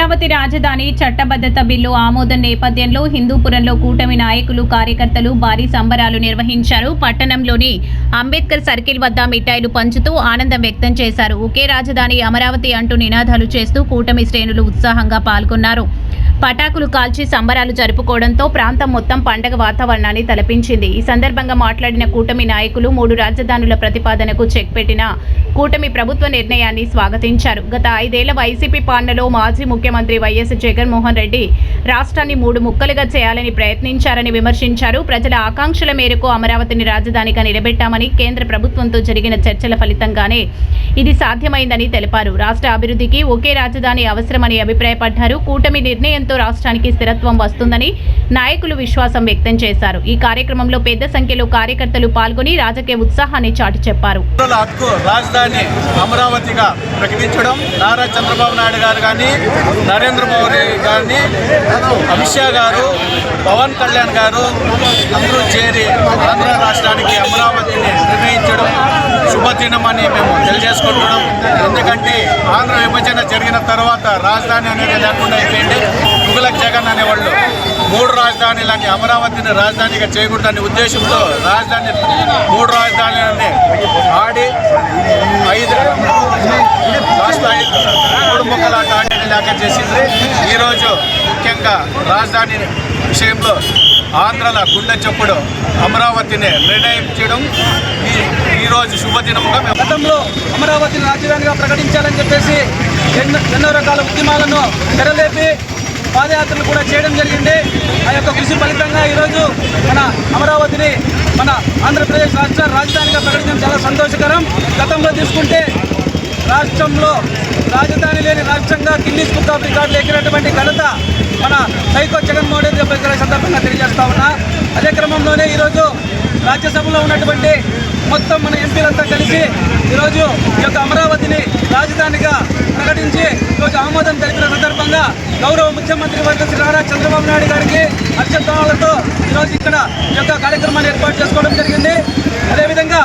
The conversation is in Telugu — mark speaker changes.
Speaker 1: అమరావతి రాజధాని చట్టబద్ధత బిల్లు ఆమోదం నేపథ్యంలో హిందూపురంలో కూటమి నాయకులు కార్యకర్తలు భారీ సంబరాలు నిర్వహించారు. పట్టణంలోని అంబేద్కర్ సర్కిల్ వద్ద మిఠాయిలు పంచుతూ ఆనందం వ్యక్తం చేశారు. ఒకే రాజధాని అమరావతి అంటూ నినాదాలు చేస్తూ కూటమి శ్రేణులు ఉత్సాహంగా పాల్గొన్నారు. పటాకులు కాల్చి సంబరాలు జరుపుకోవడంతో ప్రాంతం మొత్తం పండగ వాతావరణాన్ని తలపించింది. ఈ సందర్భంగా మాట్లాడిన కూటమి నాయకులు 3 రాజధానుల ప్రతిపాదనకు చెక్ పెట్టిన కూటమి ప్రభుత్వ నిర్ణయాన్ని స్వాగతించారు. గత 5 ఏళ్ల వైసీపీ పాలనలో మాజీ ముఖ్యమంత్రి వైఎస్ జగన్మోహన్ రెడ్డి రాష్ట్రాన్ని 3 ముక్కలుగా చేయాలని ప్రయత్నించారని విమర్శించారు. ప్రజల ఆకాంక్షల మేరకు అమరావతిని రాజధానిగా నిలబెట్టామని, కేంద్ర ప్రభుత్వంతో జరిగిన చర్చల ఫలితంగానే ఇది సాధ్యమైందని తెలిపారు. రాష్ట్ర అభివృద్ధికి ఒకే రాజధాని అవసరమని అభిప్రాయపడ్డారు. కూటమి నిర్ణయంతో రాష్ట్రానికి స్థిరత్వం వస్తుందని నాయకులు విశ్వాసం వ్యక్తం చేశారు. ఈ కార్యక్రమంలో పెద్ద సంఖ్యలో కార్యకర్తలు పాల్గొని రాజకీయ ఉత్సాహాన్ని చాటి చెప్పారు.
Speaker 2: రాజధాని అమరావతిగా ప్రకటించడం నారా చంద్రబాబు నాయుడు గారు కానీ, నరేంద్ర మోదీ గారిని, అమిత్ షా గారు, పవన్ కళ్యాణ్ గారు అందరూ చేరి ఆంధ్ర రాష్ట్రానికి అమరావతిని నిర్ణయించడం శుభదినమని మేము తెలియజేసుకుంటున్నాం. ఎందుకంటే ఆంధ్ర విభజన జరిగిన తర్వాత రాజధాని అనేది లేకుండా అయిపోయింది. తుగలక్ జగన్ అనేవాళ్ళు 3 రాజధానులని అమరావతిని రాజధానిగా చేయకూడదనే ఉద్దేశంతో రాజధాని 3 రాజధానులని ఆడి 5 ముక్కలాట ఆడి లేక చేసింది. ఈరోజు ముఖ్యంగా రాజధాని విషయంలో ఆంధ్రల గుండె చప్పుడు అమరావతిని నిర్ణయించడం ఈరోజు శుభదినంగా
Speaker 3: గతంలో అమరావతిని రాజధానిగా ప్రకటించాలని చెప్పేసి ఎన్నో రకాల ఉద్యమాలను తెరలేపి పాదయాత్రలు కూడా చేయడం జరిగింది. ఆ యొక్క కృషి ఫలితంగా ఈరోజు మన అమరావతిని మన ఆంధ్రప్రదేశ్ రాష్ట్ర రాజధానిగా ప్రకటించడం చాలా సంతోషకరం. గతంలో తీసుకుంటే రాష్ట్రంలో రాజధాని లేని రాష్ట్రంగా గిన్నీస్ బుక్ ఆఫ్ రికార్డులు ఎక్కినటువంటి ఘనత మన సైకో జగన్మోహన్ రెడ్డి సందర్భంగా తెలియజేస్తా ఉన్నా. అదే క్రమంలోనే ఈరోజు రాజ్యసభలో ఉన్నటువంటి మొత్తం మన ఎంపీలంతా కలిసి ఈరోజు ఈ యొక్క అమరావతిని రాజధానిగా ప్రకటించి ఈరోజు ఆమోదం తెలిపిన సందర్భంగా గౌరవ ముఖ్యమంత్రి వర్గ నారా చంద్రబాబు నాయుడు గారికి అత్యుత్తమాలతో ఈరోజు ఇక్కడ ఈ యొక్క కార్యక్రమాన్ని ఏర్పాటు చేసుకోవడం జరిగింది. అదేవిధంగా